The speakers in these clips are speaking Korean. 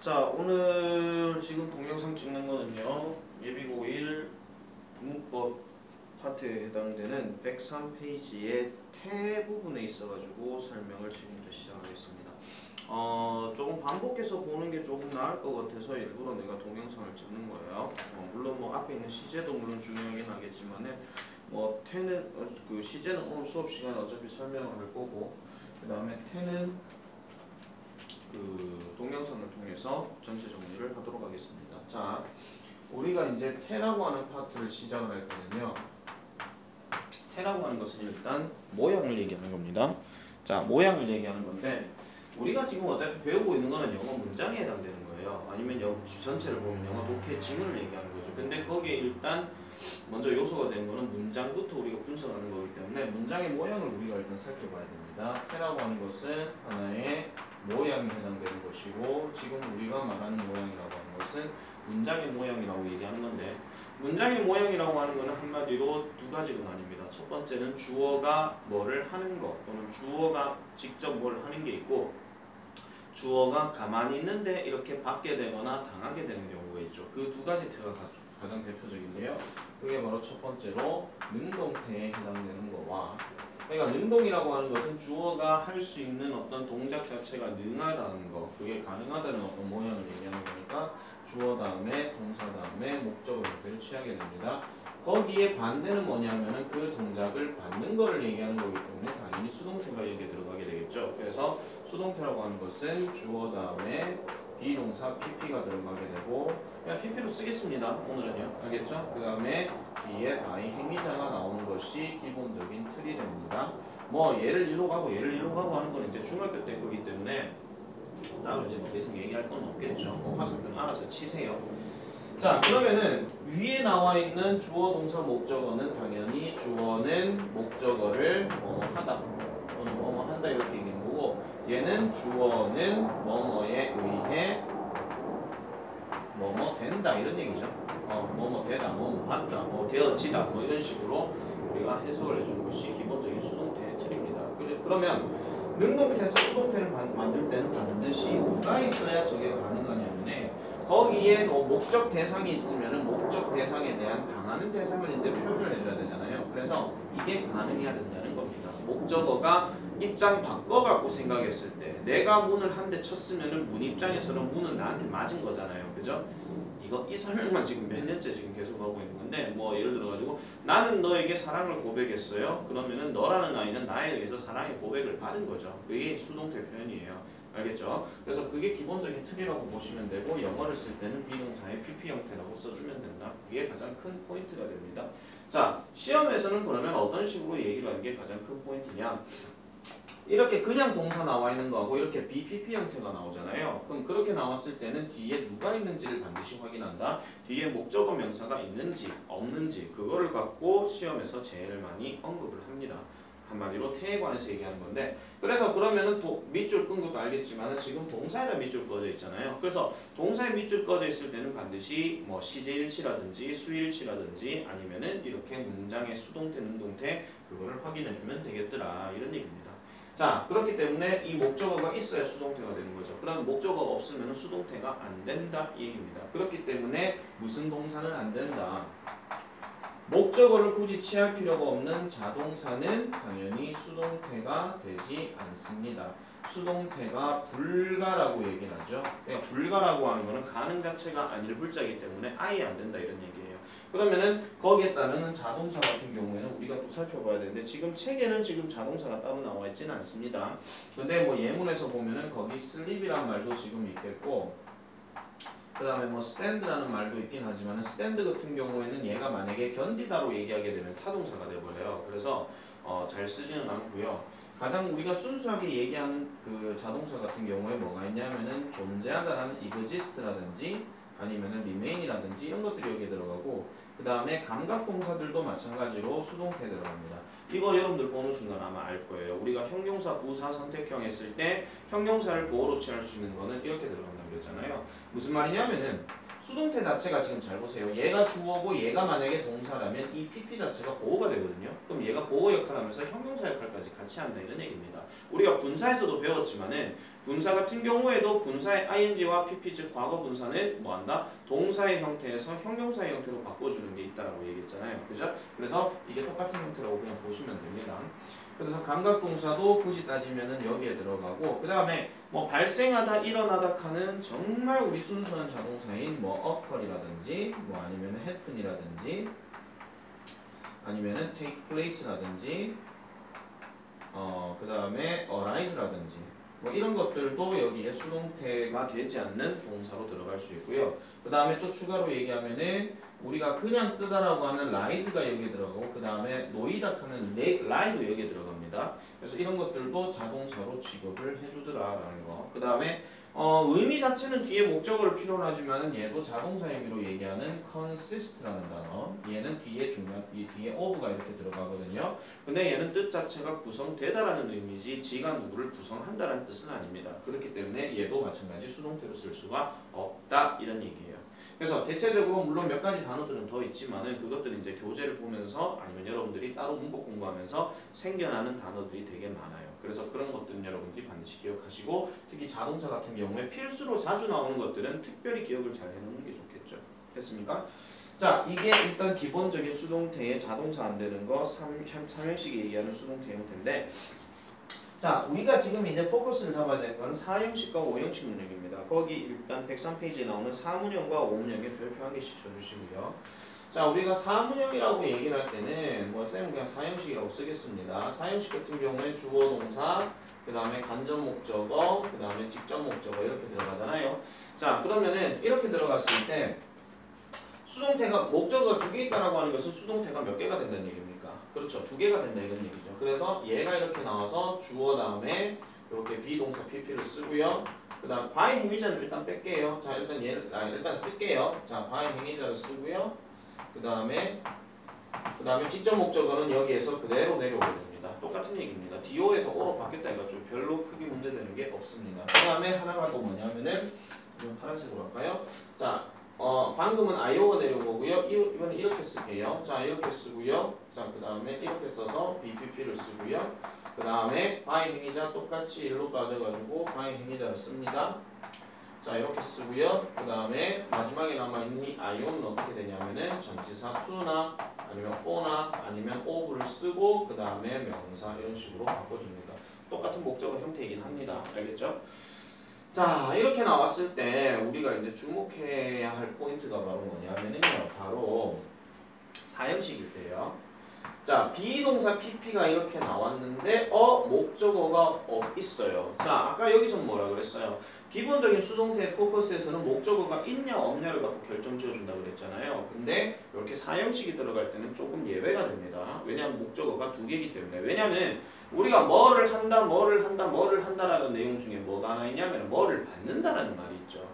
자, 오늘 지금 동영상 찍는 거는요, 예비고1 문법 파트에 해당되는 103페이지의 태 부분에 있어가지고 설명을 지금부터 시작하겠습니다. 조금 반복해서 보는 게 조금 나을 것 같아서 일부러 내가 동영상을 찍는 거예요. 물론 뭐 앞에 있는 시제도 물론 중요하긴 하겠지만은 뭐 태는 그 시제는 오늘 수업 시간에 어차피 설명을 할 거고, 그 다음에 태는 그 동영상을 통해서 전체 정리를 하도록 하겠습니다. 자, 우리가 이제 태라고 하는 파트를 시작을 할 때는요, 태라고 하는 것은 일단 모양을 얘기하는 겁니다. 자, 모양을 얘기하는 건데, 우리가 지금 어차피 배우고 있는 거는 영어 문장에 해당되는 거예요. 아니면 전체를 보면 영어 독해 지문을 얘기하는 거죠. 근데 거기에 일단 먼저 요소가 되는 거는 문장부터 우리가 분석하는 거기 때문에 문장의 모양을 우리가 일단 살펴봐야 됩니다. 태라고 하는 것은 하나의 모양에 해당되는 것이고, 지금 우리가 말하는 모양이라고 하는 것은 문장의 모양이라고 얘기하는 건데, 문장의 모양이라고 하는 것은 한마디로 두 가지로 나뉩니다. 첫 번째는 주어가 뭐를 하는 것, 또는 주어가 직접 뭘 하는 게 있고, 주어가 가만히 있는데 이렇게 받게 되거나 당하게 되는 경우가 있죠. 그 두 가지 태가 가장 대표적인데요. 그게 바로 첫 번째로 능동태에 해당되는 거와, 그러니까 능동이라고 하는 것은 주어가 할 수 있는 어떤 동작 자체가 능하다는 거, 그게 가능하다는 어떤 모양을 얘기하는 거니까 주어 다음에 동사 다음에 목적어 형태를 취하게 됩니다. 거기에 반대는 뭐냐면은 그 동작을 받는 거를 얘기하는 거기 때문에 당연히 수동태가 여기에 들어가게 되겠죠. 그래서 수동태라고 하는 것은 주어 다음에 비동사 PP가 들어가게 되고, 그냥 PP로 쓰겠습니다. 오늘은요. 알겠죠? 그 다음에 뒤에 by 행위자가 나오는 것이 기본적인 틀이 됩니다. 뭐 얘를 일로 가고 얘를 일로 가고 하는 건 이제 중학교 때 거기 때문에 따로 이제 더 이상 얘기할 건 없겠죠. 화살표는 알아서 치세요. 자, 그러면은 위에 나와 있는 주어 동사 목적어는 당연히 주어는 목적어를 뭐뭐 하다 또는 뭐뭐 한다 이렇게 얘기하는 거고, 얘는 주어는 뭐뭐에 의해 뭐뭐 된다 이런 얘기죠. 뭐뭐 되다, 뭐뭐 받다, 뭐 되어지다 뭐 이런 식으로 우리가 해석을 해주는 것이 기본적인 수동태의 틀입니다. 그러면 능동태에서 수동태를 만들 때는 반드시 뭐가 있어야 저게 가능하냐면에, 거기에 목적 대상이 있으면은 목적 대상에 대한 당하는 대상을 이제 표현을 해줘야 되잖아요. 그래서 이게 가능해야 된다는 겁니다. 목적어가 입장 바꿔갖고 생각했을 때, 내가 문을 한 대 쳤으면은 문 입장에서는 문은 나한테 맞은 거잖아요. 그죠? 이 설명만 지금 몇 년째 지금 계속 하고 있는 건데, 뭐 예를 들어가지고 나는 너에게 사랑을 고백했어요. 그러면은 너라는 아이는 나에 의해서 사랑의 고백을 받은 거죠. 그게 수동태 표현이에요. 알겠죠? 그래서 그게 기본적인 틀이라고 보시면 되고, 영어를 쓸 때는 비동사의 PP 형태라고 써주면 된다. 그게 가장 큰 포인트가 됩니다. 자, 시험에서는 그러면 어떤 식으로 얘기를 하는 게 가장 큰 포인트냐? 이렇게 그냥 동사 나와 있는 거하고 이렇게 BPP 형태가 나오잖아요. 그럼 그렇게 나왔을 때는 뒤에 누가 있는지를 반드시 확인한다. 뒤에 목적어 명사가 있는지 없는지 그거를 갖고 시험에서 제일 많이 언급을 합니다. 한마디로 태에 관해서 얘기하는 건데, 그래서 그러면은 밑줄 끈 것도 알겠지만 지금 동사에다 밑줄 꺼져 있잖아요. 그래서 동사에 밑줄 꺼져 있을 때는 반드시 뭐 시제일치라든지 수일치라든지 아니면은 이렇게 문장의 수동태, 능동태 그거를 확인해 주면 되겠더라 이런 얘기입니다. 자, 그렇기 때문에 이 목적어가 있어야 수동태가 되는 거죠. 그럼 목적어가 없으면 수동태가 안 된다 이 얘기입니다. 그렇기 때문에 무슨 동사는 안 된다. 목적어를 굳이 취할 필요가 없는 자동사는 당연히 수동태가 되지 않습니다. 수동태가 불가라고 얘기를 하죠. 그러니까 불가라고 하는 거는 가능 자체가 아닐 불자이기 때문에 아예 안 된다 이런 얘기예요. 그러면은 거기에 따르는 자동사 같은 경우에는 우리가 또 살펴봐야 되는데, 지금 책에는 지금 자동사가 따로 나와 있지는 않습니다. 근데 뭐 예문에서 보면은 거기 sleep이란 말도 지금 있겠고, 그 다음에 뭐 stand라는 말도 있긴 하지만 stand 같은 경우에는 얘가 만약에 견디다로 얘기하게 되면 타동사가 되어버려요. 그래서 잘 쓰지는 않고요. 가장 우리가 순수하게 얘기하는 그 자동사 같은 경우에 뭐가 있냐면은 존재하다라는 exist라든지 아니면은 remain이라든지 이런 것들이 여기에 들어가고 그 다음에 감각동사들도 마찬가지로 수동태에 들어갑니다. 이거 여러분들 보는 순간 아마 알 거예요. 우리가 형용사, 부사, 선택형 했을 때 형용사를 보어로 취할 수 있는 거는 이렇게 들어간다고 그랬잖아요. 무슨 말이냐면은 수동태 자체가 지금 잘 보세요. 얘가 주어고 얘가 만약에 동사라면 이 PP 자체가 보어가 되거든요. 그럼 얘가 보어 역할을 하면서 형용사 역할까지 같이 한다 이런 얘기입니다. 우리가 분사에서도 배웠지만은 분사 같은 경우에도 분사의 ing와 pp 즉 과거 분사는 뭐한다? 동사의 형태에서 형용사의 형태로 바꿔주는 게 있다라고 얘기했잖아요. 그죠? 그래서 이게 똑같은 형태라고 그냥 보시면 됩니다. 그래서 감각동사도 굳이 따지면은 여기에 들어가고 그 다음에 뭐 발생하다 일어나다 하는 정말 우리 순수한 자동사인 뭐 occur이라든지 뭐 아니면 happen이라든지 아니면은 take place라든지 그 다음에 arise라든지 뭐 이런 것들도 여기에 수동태가 되지 않는 동사로 들어갈 수 있고요. 그 다음에 또 추가로 얘기하면은 우리가 그냥 뜨다라고 하는 rise가 여기에 들어가고 그 다음에 놓이다 하는 lie도 여기에 들어갑니다. 그래서 이런 것들도 자동사로 취급을 해주더라라는 거. 그 다음에 의미 자체는 뒤에 목적어를 필요로 하지만은 얘도 자동사 의미로 얘기하는 consist라는 단어. 얘는 뒤에 뒤에 of가 이렇게 들어가거든요. 근데 얘는 뜻 자체가 구성되다라는 의미지 지가 누구를 구성한다라는 뜻은 아닙니다. 그렇기 때문에 얘도 마찬가지 수동태로 쓸 수가 없다 이런 얘기예요. 그래서 대체적으로 물론 몇 가지 단어들은 더 있지만은 그것들은 이제 교재를 보면서 아니면 여러분들이 따로 문법 공부하면서 생겨나는 단어들이 되게 많아요. 그래서 그런 것들은 여러분들이 반드시 기억하시고 특히 자동차 같은 경우에 필수로 자주 나오는 것들은 특별히 기억을 잘 해놓는 게 좋겠죠. 됐습니까? 자, 이게 일단 기본적인 수동태의 자동사 안 되는 거 3형식이 얘기하는 수동태 형태인데 자, 우리가 지금 이제 포커스를 잡아야 될 건 4형식과 5형식 문형입니다. 거기 일단 103페이지에 나오는 4문형과 5문형에 별표 한 개씩 쳐주시고요. 자, 우리가 4문형이라고 얘기를 할 때는 뭐 쌤은 그냥 4형식이라고 쓰겠습니다. 4형식 같은 경우에 주어 동사, 그 다음에 간접 목적어, 그 다음에 직접 목적어 이렇게 들어가잖아요. 자, 그러면은 이렇게 들어갔을 때 수동태가 목적어가 2개 있다라고 하는 것은 수동태가 몇 개가 된다는 얘기입니까? 그렇죠. 2개가 된다 이런 얘기죠. 그래서 얘가 이렇게 나와서 주어 다음에 이렇게 비동사 pp를 쓰고요. 그 다음 by 행위자를 일단 뺄게요. 자, 일단 얘를 일단 쓸게요. 자, by 행위자를 쓰고요. 그 다음에 직접 목적어는 여기에서 그대로 내려오게 됩니다. 똑같은 얘기입니다. do에서 o로 바뀌었다 이거죠. 별로 크게 문제되는 게 없습니다. 그 다음에 하나가 또 뭐냐면은 좀 파란색으로 할까요? 자, 방금은 IO가 내려온 거고요. 이거는 이렇게 쓸게요. 자, 이렇게 쓰고요. 자, 그 다음에 이렇게 써서 BPP를 쓰고요. 그 다음에 by 행위자 똑같이 일로 빠져가지고 by 행위자를 씁니다. 자, 이렇게 쓰고요. 그 다음에 마지막에 남아있는 이 IO는 어떻게 되냐면은 전치사 to나 아니면 for나 아니면 of를 쓰고 그 다음에 명사 이런 식으로 바꿔줍니다. 똑같은 목적어 형태이긴 합니다. 알겠죠? 자, 이렇게 나왔을 때 우리가 이제 주목해야 할 포인트가 바로 뭐냐면요. 바로 4형식일 때요. 자, 비동사 pp가 이렇게 나왔는데 목적어가 있어요. 자, 아까 여기서 뭐라 그랬어요? 기본적인 수동태 포커스에서는 목적어가 있냐 없냐를 갖고 결정 지어준다고 그랬잖아요. 근데 이렇게 4형식이 들어갈 때는 조금 예외가 됩니다. 왜냐하면 목적어가 2개이기 때문에. 왜냐하면 우리가 뭐를 한다라는 내용 중에 뭐가 하나 있냐면 뭐를 받는다라는 말이 있죠.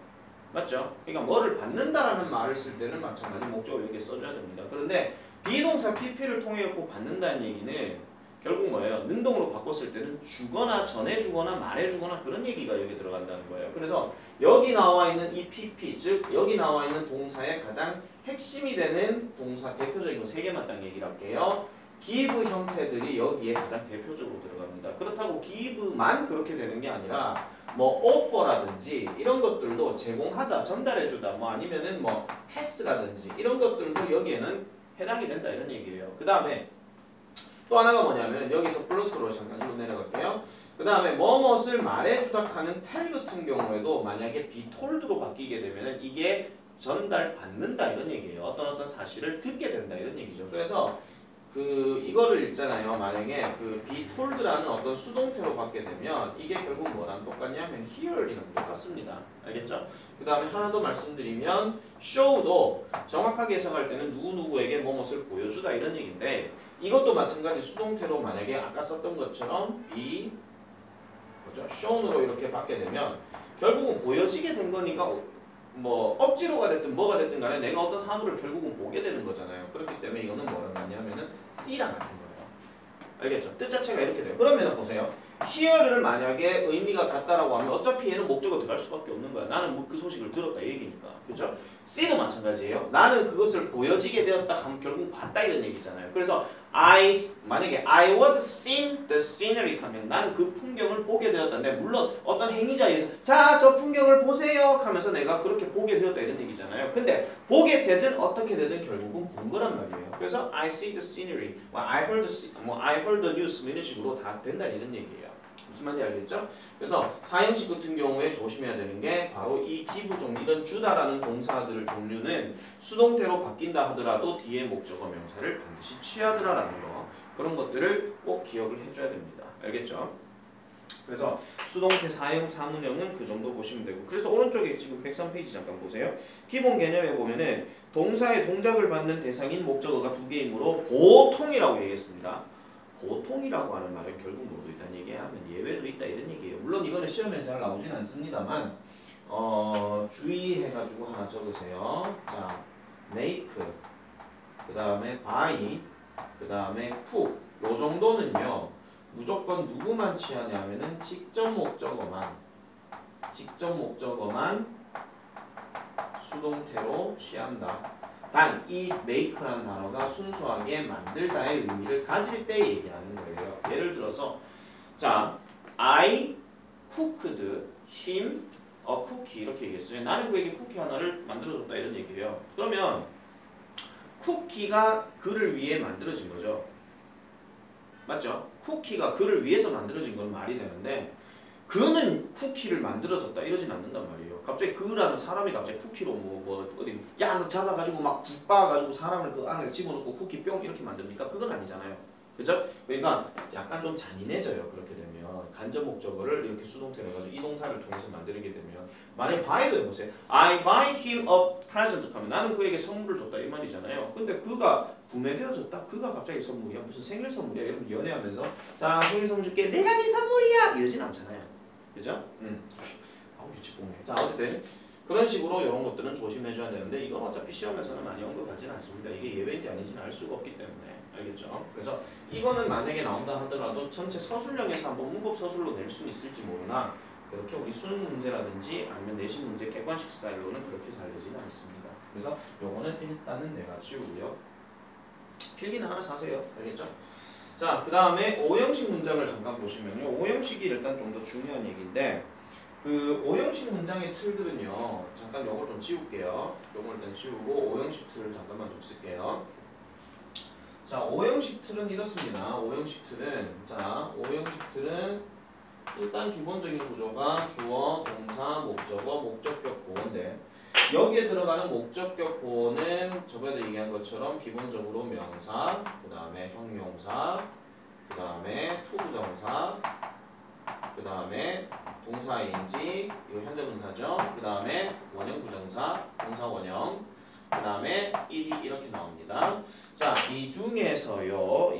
맞죠? 그러니까 뭐를 받는다라는 말을 쓸 때는 마찬가지 목적어를 여기에 써줘야 됩니다. 그런데 비동사 pp를 통해 갖고 받는다는 얘기는 결국 뭐예요? 능동으로 바꿨을 때는 주거나 전해주거나 말해주거나 그런 얘기가 여기 들어간다는 거예요. 그래서 여기 나와 있는 이 pp, 즉 여기 나와 있는 동사의 가장 핵심이 되는 동사 대표적인 거 3개만 딱 얘기를 할게요. give 형태들이 여기에 가장 대표적으로 들어갑니다. 그렇다고 give만 그렇게 되는 게 아니라 뭐 offer라든지 이런 것들도 제공하다, 전달해주다, 뭐 아니면은 뭐 pass라든지 이런 것들도 여기에는 해당이 된다 이런 얘기예요. 그 다음에 또 하나가 뭐냐면 여기서 플러스로 잠깐 이로 내려갈게요. 그 다음에 뭐뭇을 말해주다 하는 tell 같은 경우에도 만약에 be told로 바뀌게 되면 이게 전달받는다 이런 얘기예요. 어떤 사실을 듣게 된다 이런 얘기죠. 그래서 이거를 있잖아요. 만약에 be told라는 어떤 수동태로 받게 되면 이게 결국 뭐랑 똑같냐면 hear이랑 똑같습니다. 알겠죠? 그 다음에 하나 더 말씀드리면 show도 정확하게 해석할 때는 누구누구에게 뭐뭇을 보여주다 이런 얘기인데 이것도 마찬가지 수동태로 만약에 아까 썼던 것처럼 be shown으로 이렇게 받게 되면 결국은 보여지게 된 거니까 뭐 억지로가 됐든 뭐가 됐든 간에 내가 어떤 사물을 결국은 보게 되는 거잖아요. 그렇기 때문에 이거는 뭐랑 같냐면은 C랑 같은 거예요. 알겠죠? 뜻 자체가 이렇게 돼요. 그러면 보세요. here를 만약에 의미가 같다라고 하면 어차피 얘는 목적어 들어갈 수밖에 없는 거야. 나는 뭐 그 소식을 들었다 이 얘기니까. 그죠? C도 마찬가지예요. 나는 그것을 보여지게 되었다 하면 결국 봤다 이런 얘기잖아요. 그래서 만약에 I was seeing the scenery 하면 나는 그 풍경을 보게 되었다는데 물론 어떤 행위자에 의해서 자, 저 풍경을 보세요 하면서 내가 그렇게 보게 되었다 이런 얘기잖아요. 근데 보게 되든 어떻게 되든 결국은 본 거란 말이에요. 그래서 I see the scenery, I heard the news 이런 식으로 다 된다 이런 얘기예요. 무슨 말인지 알겠죠? 그래서 사형식 같은 경우에 조심해야 되는 게 바로 이 기부종 이런 주다라는 동사들 종류는 수동태로 바뀐다 하더라도 뒤에 목적어 명사를 반드시 취하더라라는 거 그런 것들을 꼭 기억을 해줘야 됩니다. 알겠죠? 그래서 수동태 사용 사문형은 그 정도 보시면 되고 그래서 오른쪽에 지금 103페이지 잠깐 보세요. 기본 개념에 보면은 동사의 동작을 받는 대상인 목적어가 두 개이므로 보통이라고 얘기했습니다. 보통이라고 하는 말은 결국 뭐도 있다는 얘기야 하면 예외도 있다 이런 얘기예요. 물론 이거는 시험에 잘 나오진 않습니다만 주의해가지고 하나 적으세요. 자, make 그 다음에 buy 그 다음에 cook 요 정도는요 무조건 누구만 취하냐면은 직접 목적어만 수동태로 취한다. 단 이 make라는 단어가 순수하게 만들다의 의미를 가질 때 얘기하는 거예요. 예를 들어서 자, I cooked him a cookie 이렇게 얘기했어요. 나는 그에게 쿠키 하나를 만들어줬다 이런 얘기예요. 그러면 쿠키가 그를 위해 만들어진 거죠. 맞죠? 쿠키가 그를 위해서 만들어진 건 말이 되는데 그는 쿠키를 만들어줬다 이러진 않는단 말이에요. 갑자기 그라는 사람이 갑자기 쿠키로 어디 야 너 잡아가지고 막 붓박아가지고 사람을 그 안에 집어넣고 쿠키 뿅 이렇게 만듭니까? 그건 아니잖아요. 그죠? 그러니까 약간 좀 잔인해져요. 그렇게 되면 간접 목적어를 이렇게 수동태로 해가지고 이 동사를 통해서 만들게 되면 만약에 buy도 해보세요. I buy him a present 하면 나는 그에게 선물을 줬다 이 말이잖아요. 근데 그가 구매되어졌다? 그가 갑자기 선물이야? 무슨 생일 선물이야? 여러분 연애하면서 자 생일 선물 줄게 내가 네 선물이야! 이러진 않잖아요. 그죠? 아우 유치뽕해. 자 어쨌든 그런 식으로 이런 것들은 조심해줘야 되는데 이건 어차피 시험에서는 많이 언급하지는 않습니다. 이게 예외인지 아닌지는 알 수가 없기 때문에 알겠죠? 그래서 이거는 만약에 나온다 하더라도 전체 서술형에서 한번 문법 서술로 낼 수는 있을지 모르나 그렇게 우리 수능 문제라든지 아니면 내신 문제 객관식 스타일로는 그렇게 잘 되지는 않습니다. 그래서 요거는 일단은 내가 지우고요. 필기는 하나 사세요. 알겠죠? 자, 그 다음에 오형식 문장을 잠깐 보시면요. 오형식이 일단 좀 더 중요한 얘기인데 그 오형식 문장의 틀들은요. 잠깐 요걸 좀 지울게요. 요걸 일단 지우고 오형식 틀을 잠깐만 좀 쓸게요. 자, 오형식 틀은 이렇습니다. 오형식 틀은 일단 기본적인 구조가 주어, 동사, 목적어, 목적격 보어인데 여기에 들어가는 목적격 보어는 저번에도 얘기한 것처럼 기본적으로 명사, 그 다음에 형용사, 그 다음에 투부정사, 그 다음에 동사 ing, 이거 현재 분사죠. 그 다음에 원형 부정사, 동사 원형, 그 다음에 ed 이렇게 나옵니다. 자, 이 중에서요.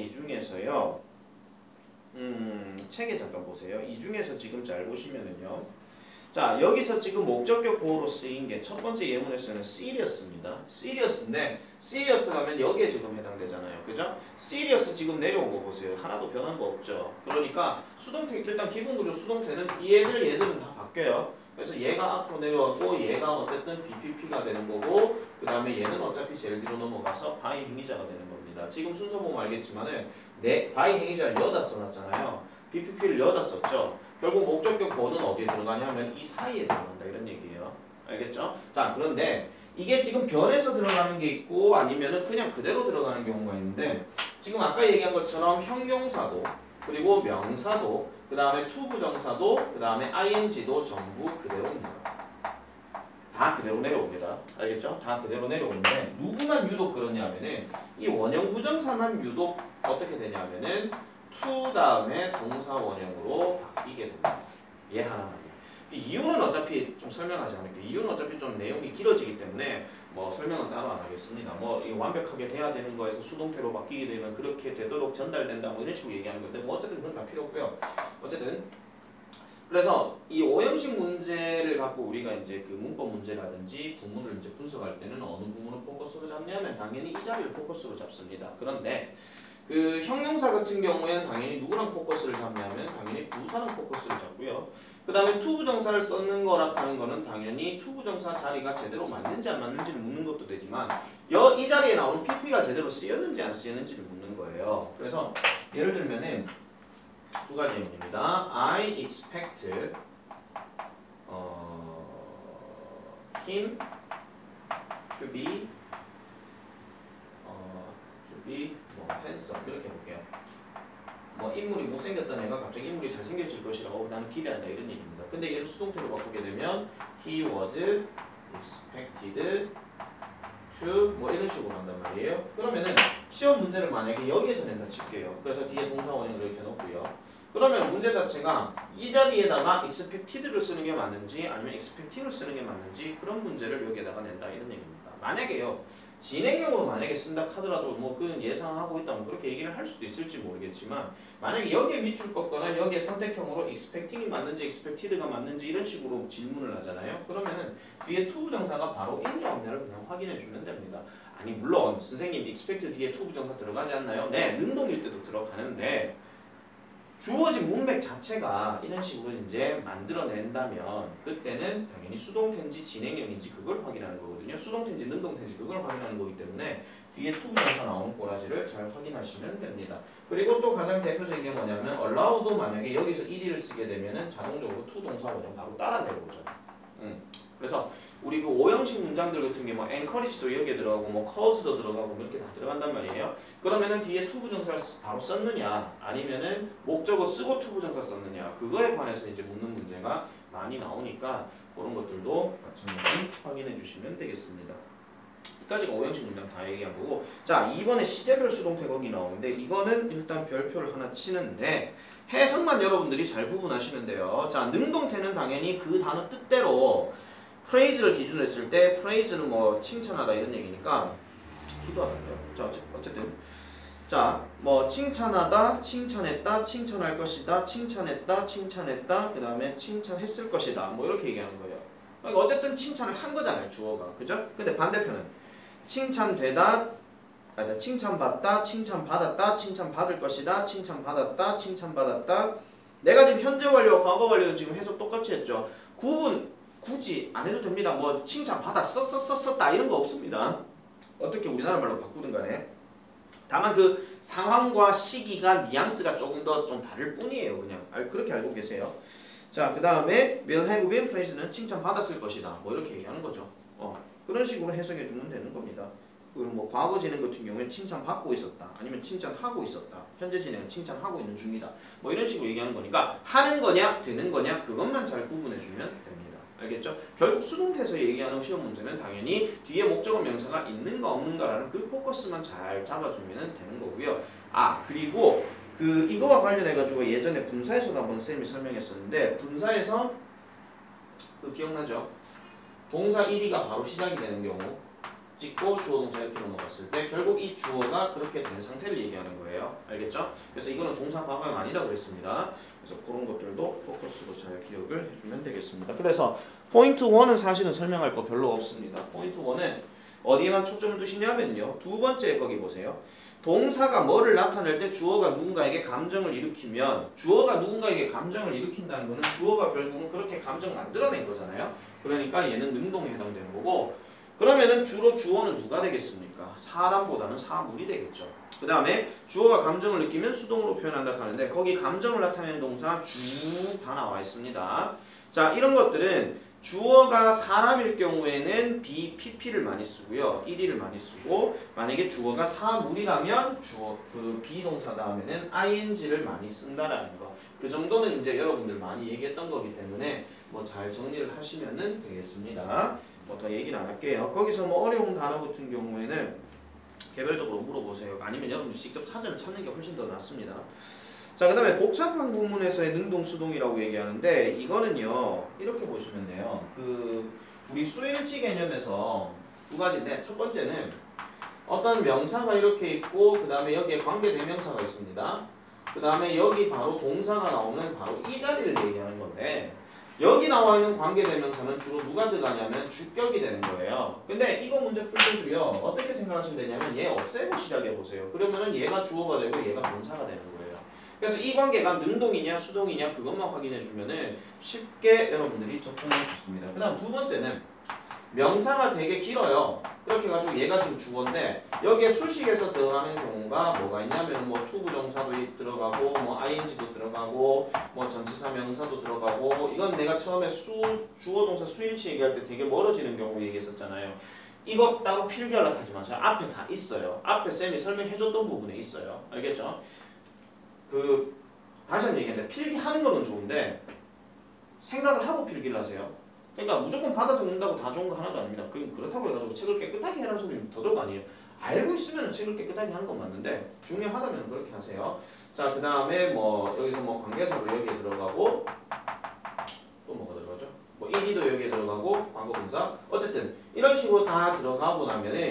책에 잠깐 보세요. 이 중에서 지금 잘 보시면은요. 자, 여기서 지금 목적격 보호로 쓰인 게 첫 번째 예문에서는 serious입니다. serious인데 serious 하면 여기에 지금 해당되잖아요. 그죠? serious 지금 내려온 거 보세요. 하나도 변한 거 없죠. 그러니까 수동태 일단 기본 구조 수동태는 얘들은 다 바뀌어요. 그래서 얘가 앞으로 내려왔고 얘가 어쨌든 BPP가 되는 거고 그 다음에 얘는 어차피 제일 뒤로 넘어가서 by 행위자가 되는 겁니다. 지금 순서 보면 알겠지만은 by 행위자를 여기다 써놨잖아요. BPP를 여기다 썼죠. 결국 목적격 보호는 어디에 들어가냐면 이 사이에 들어간다 이런 얘기예요. 알겠죠? 자, 그런데 이게 지금 변해서 들어가는 게 있고 아니면은 그냥 그대로 들어가는 경우가 있는데 지금 아까 얘기한 것처럼 형용사도 그리고 명사도 그 다음에 투부정사도 그 다음에 ing도 전부 그대로입니다. 다 그대로 내려옵니다. 알겠죠? 다 그대로 내려오는데 누구만 유독 그러냐면은 이 원형 부정사만 유독 어떻게 되냐면은 to 다음에 동사 원형으로 바뀌게 됩니다. 얘 하나만요. 이유는 어차피 좀 설명하지 않을게요. 이유는 어차피 좀 내용이 길어지기 때문에 뭐 설명은 따로 안 하겠습니다. 뭐 이거 완벽하게 돼야 되는 거에서 수동태로 바뀌게 되면 그렇게 되도록 전달된다 뭐 이런 식으로 얘기하는 건데 뭐 어쨌든 그건 다 필요 없고요. 어쨌든 그래서 이 오형식 문제를 갖고 우리가 이제 그 문법 문제라든지 구문을 이제 분석할 때는 어느 부분을 포커스로 잡냐면 당연히 이 자리를 포커스로 잡습니다. 그런데 그 형용사 같은 경우에는 당연히 누구랑 포커스를 잡냐면 당연히 부사랑 포커스를 잡고요. 그 다음에 투부정사를 썼는 거라 하는 거는 당연히 투부정사 자리가 제대로 맞는지 안 맞는지를 묻는 것도 되지만 이 자리에 나오는 PP가 제대로 쓰였는지 안 쓰였는지를 묻는 거예요. 그래서 예를 들면은 두 가지 예문입니다. I expect him to be 뭐 handsome 이렇게 해볼게요. 뭐 인물이 못생겼던 애가 갑자기 인물이 잘생겨질 것이라고 나는 기대한다 이런 얘기입니다. 근데 얘를 수동태로 바꾸게 되면 he was expected to 뭐 이런 식으로 한단 말이에요. 그러면은 시험 문제를 만약에 여기에서 낸다 칠게요. 그래서 뒤에 동사 원형을 이렇게 놓고요. 그러면 문제 자체가 이 자리에다가 expected를 쓰는 게 맞는지 아니면 expecting을 쓰는 게 맞는지 그런 문제를 여기에다가 낸다 이런 얘기입니다. 만약에요. 진행형으로 만약에 쓴다 하더라도 뭐 그런 예상하고 있다면 그렇게 얘기를 할 수도 있을지 모르겠지만 만약에 여기에 밑줄 꺾거나 여기에 선택형으로 expecting이 맞는지 expected가 맞는지 이런 식으로 질문을 하잖아요. 그러면은 뒤에 to 부정사가 바로 있냐 없냐를 그냥 확인해 주면 됩니다. 아니 물론 선생님 expect 뒤에 to 부정사 들어가지 않나요? 네, 능동일 때도 들어가는데 주어진 문맥 자체가 이런 식으로 이제 만들어낸다면 그때는 당연히 수동태인지 진행형인지 그걸 확인하는 거거든요. 수동태인지 능동태인지 그걸 확인하는 거기 때문에 뒤에 to 부정사 나오는 꼬라지를 잘 확인하시면 됩니다. 그리고 또 가장 대표적인 게 뭐냐면 allow도 만약에 여기서 ed를 쓰게 되면은 자동적으로 to 동사 원형 바로 따라 내려오죠. 그래서 우리 그 오형식 문장들 같은 게 뭐 encourage도 여기에 들어가고 뭐 cause도 들어가고 이렇게 다 들어간단 말이에요. 그러면은 뒤에 to 부정사를 바로 썼느냐 아니면은 목적어 쓰고 to 부정사 썼느냐 그거에 관해서 이제 묻는 문제가 많이 나오니까 그런 것들도 마찬가지 확인해 주시면 되겠습니다. 여기까지가 오형식 문장 다 얘기한 거고 자 2번에 시제별 수동태 거기 나오는데 이거는 일단 별표를 하나 치는데 해석만 여러분들이 잘 구분하시면 돼요. 자 능동태는 당연히 그 단어 뜻대로 프레이즈를 기준으로 했을 때 프레이즈는 뭐 칭찬하다 이런 얘기니까 기도하던데요. 자 어쨌든 자 뭐 칭찬하다, 칭찬했다, 칭찬할 것이다, 칭찬했다, 칭찬했다, 그 다음에 칭찬했을 것이다 뭐 이렇게 얘기하는 거예요. 그러니까 어쨌든 칭찬을 한 거잖아요 주어가 그죠? 근데 반대편은 칭찬되다, 아니다 칭찬받다, 칭찬받았다, 칭찬받을 것이다, 칭찬받았다, 칭찬받았다. 내가 지금 현재 완료, 과거 완료는 지금 해석 똑같이 했죠. 구분 굳이 안 해도 됩니다. 뭐 칭찬받았어, 썼다 이런 거 없습니다. 어떻게 우리나라 말로 바꾸든 간에 다만 그 상황과 시기가 뉘앙스가 조금 더 좀 다를 뿐이에요. 그냥 그렇게 알고 계세요. 자, 그 다음에 will have been praised는 칭찬받았을 것이다. 뭐 이렇게 얘기하는 거죠. 그런 식으로 해석해 주면 되는 겁니다. 그리고 뭐 과거 진행 같은 경우에 칭찬받고 있었다. 아니면 칭찬하고 있었다. 현재 진행은 칭찬하고 있는 중이다. 뭐 이런 식으로 얘기하는 거니까 하는 거냐 되는 거냐 그것만 잘 구분해 주면 됩니다. 알겠죠? 결국 수동태에서 얘기하는 시험 문제는 당연히 뒤에 목적어 명사가 있는가 없는가라는 그 포커스만 잘 잡아주면 되는 거고요. 그리고 그 이거와 관련해 가지고 예전에 분사에서도 한번 쌤이 설명했었는데 분사에서 그 기억나죠? 동사 1위가 바로 시작이 되는 경우 찍고 주어 동사 이렇게 넘어갔을 때 결국 이 주어가 그렇게 된 상태를 얘기하는 거예요. 알겠죠? 그래서 이거는 동사 과거형 아니다 그랬습니다. 그래서 그런 것들도 포커스로 잘 기억을 해주면 되겠습니다. 그래서 포인트 1은 사실은 설명할 거 별로 없습니다. 포인트 1은 어디에만 초점을 두시냐면요. 두 번째 거기 보세요. 동사가 뭐를 나타낼 때 주어가 누군가에게 감정을 일으키면 주어가 누군가에게 감정을 일으킨다는 거는 주어가 결국은 그렇게 감정을 만들어낸 거잖아요. 그러니까 얘는 능동에 해당되는 거고 그러면은 주로 주어는 누가 되겠습니까? 사람보다는 사물이 되겠죠. 그 다음에 주어가 감정을 느끼면 수동으로 표현한다 하는데 거기 감정을 나타내는 동사 쭉 다 나와 있습니다. 자 이런 것들은 주어가 사람일 경우에는 be, pp를 많이 쓰고요. ed를 많이 쓰고 만약에 주어가 사물이라면 주어 그 be 동사 다음에는 ing를 많이 쓴다라는 거. 그 정도는 이제 여러분들 많이 얘기했던 거기 때문에 뭐 잘 정리를 하시면은 되겠습니다. 뭐 더 얘기는 안 할게요. 거기서 뭐 어려운 단어 같은 경우에는 개별적으로 물어보세요. 아니면 여러분들 직접 사전을 찾는 게 훨씬 더 낫습니다. 자, 그 다음에 복잡한 구문에서의 능동수동이라고 얘기하는데 이거는요 이렇게 보시면 돼요. 그 우리 수일치 개념에서 두 가지인데 첫 번째는 어떤 명사가 이렇게 있고 그 다음에 여기에 관계 대명사가 있습니다. 그 다음에 여기 바로 동사가 나오는 바로 이 자리를 얘기하는 건데 여기 나와 있는 관계대명사는 주로 누가 들어가냐면 주격이 되는 거예요. 근데 이거 문제 풀 때도요 어떻게 생각하시면 되냐면 얘 없애고 시작해 보세요. 그러면은 얘가 주어가 되고 얘가 동사가 되는 거예요. 그래서 이 관계가 능동이냐 수동이냐 그것만 확인해 주면은 쉽게 여러분들이 접근할 수 있습니다. 그 다음 두 번째는 명사가 되게 길어요. 이렇게 해가지고 얘가 지금 주어인데 여기에 수식에서 들어가는 경우가 뭐가 있냐면 뭐 투부정사도 들어가고 뭐 ing도 들어가고 뭐 전치사 명사도 들어가고 이건 내가 처음에 주어 동사 수일치 얘기할 때 되게 멀어지는 경우 얘기했었잖아요. 이거 따로 필기하려고 하지 마세요. 앞에 다 있어요. 앞에 쌤이 설명해줬던 부분에 있어요. 알겠죠? 다시 한번 얘기했는데 필기하는 거는 좋은데 생각을 하고 필기를 하세요. 그러니까 무조건 받아서 읽는다고 다 좋은 거 하나도 아닙니다. 그렇다고 해가지고 책을 깨끗하게 해라는 소리는 더더욱 아니에요. 알고 있으면 책을 깨끗하게 하는 건 맞는데 중요하다면 그렇게 하세요. 자, 그 다음에 뭐 여기서 뭐 관계사도 여기에 들어가고 또 뭐가 들어가죠? 뭐 일이도 여기에 들어가고 광고분사 어쨌든 이런 식으로 다 들어가고 나면은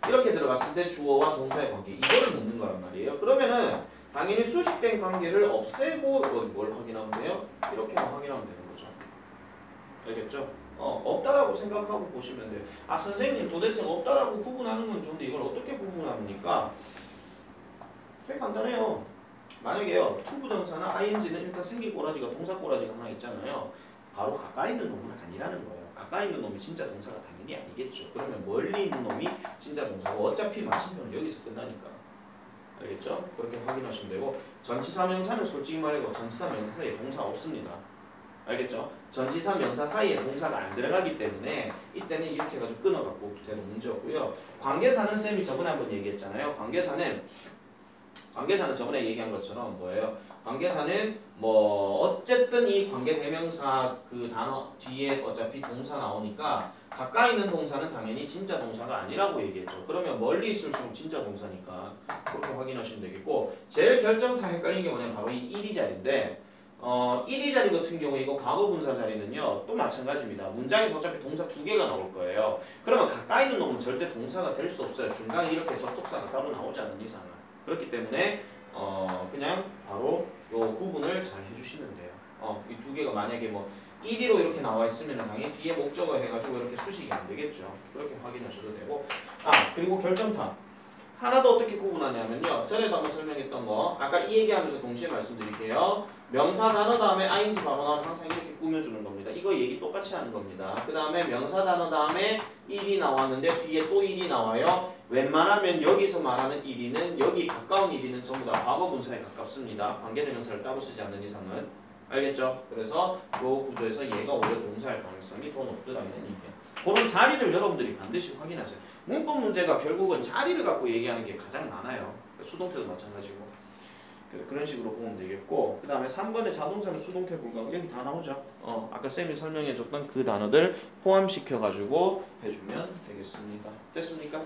이렇게 들어갔을 때 주어와 동사의 관계 이거를 묻는 거란 말이에요. 그러면은 당연히 수식된 관계를 없애고 뭘 확인하면 돼요? 이렇게만 확인하면 되는 거죠. 알겠죠? 없다라고 생각하고 보시면 돼요. 아 선생님 도대체 없다라고 구분하는 건 좋은데 이걸 어떻게 구분합니까? 되게 간단해요. 만약에요 투부정사나 ing는 일단 생긴 꼬라지가 동사 꼬라지가 하나 있잖아요. 바로 가까이 있는 놈은 아니라는 거예요. 가까이 있는 놈이 진짜 동사가 당연히 아니겠죠. 그러면 멀리 있는 놈이 진짜 동사고 어차피 마침표는 여기서 끝나니까. 알겠죠? 그렇게 확인하시면 되고 전치사 명사는 솔직히 말해서 전치사 명사 사이에 동사 없습니다. 알겠죠? 전치사 명사 사이에 동사가 안 들어가기 때문에 이때는 이렇게 해가지고 끊어갖고 되는 문제 없고요. 관계사는 쌤이 저번에 한번 얘기했잖아요. 관계사는 저번에 얘기한 것처럼 뭐예요? 관계사는 뭐 어쨌든 이 관계대명사 그 단어 뒤에 어차피 동사 나오니까 가까이 있는 동사는 당연히 진짜 동사가 아니라고 얘기했죠. 그러면 멀리 있을수록 진짜 동사니까 그렇게 확인하시면 되겠고 제일 결정타 헷갈리는 게 뭐냐면 바로 이 1이 자리인데 1이 자리 같은 경우에 이거 과거분사 자리는요 또 마찬가지입니다. 문장에서 어차피 동사 두 개가 나올 거예요. 그러면 가까이 있는 놈은 절대 동사가 될 수 없어요. 중간에 이렇게 접속사가 따로 나오지 않는 이상은. 그렇기 때문에 그냥 바로 요 구분을 잘 해주시면 돼요. 이 두 개가 만약에 뭐 1위로 이렇게 나와 있으면 당연히 뒤에 목적어 해가지고 이렇게 수식이 안 되겠죠. 그렇게 확인하셔도 되고 그리고 결정타 하나 더 어떻게 구분하냐면요. 전에도 한번 설명했던 거 아까 이 얘기하면서 동시에 말씀드릴게요. 명사 단어 다음에 ing 바로 나오면 항상 이렇게 꾸며주는 겁니다. 이거 얘기 똑같이 하는 겁니다. 그 다음에 명사 단어 다음에 1이 나왔는데 뒤에 또 1이 나와요. 웬만하면 여기서 말하는 1위는 여기 가까운 1위는 전부 다 과거 분사에 가깝습니다. 관계대명사를 따로 쓰지 않는 이상은. 알겠죠? 그래서 이 구조에서 얘가 오히려 동사할 가능성이 더 높더라는 얘기예요. 그런 자리들 여러분들이 반드시 확인하세요. 문법 문제가 결국은 자리를 갖고 얘기하는 게 가장 많아요. 수동태도 마찬가지고. 그런 식으로 보면 되겠고 그 다음에 3번의 자동사는 수동태 불가고 여기 다 나오죠. 아까 쌤이 설명해줬던 그 단어들 포함시켜가지고 해주면 되겠습니다. 됐습니까?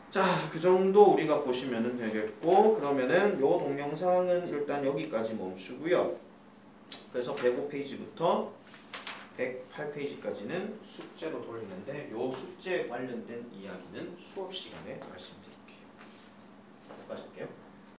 자, 그 정도 우리가 보시면 되겠고 그러면은 요 동영상은 일단 여기까지 멈추고요. 그래서 105페이지부터 108페이지까지는 숙제로 돌리는데 요 숙제에 관련된 이야기는 수업 시간에 말씀드릴게요.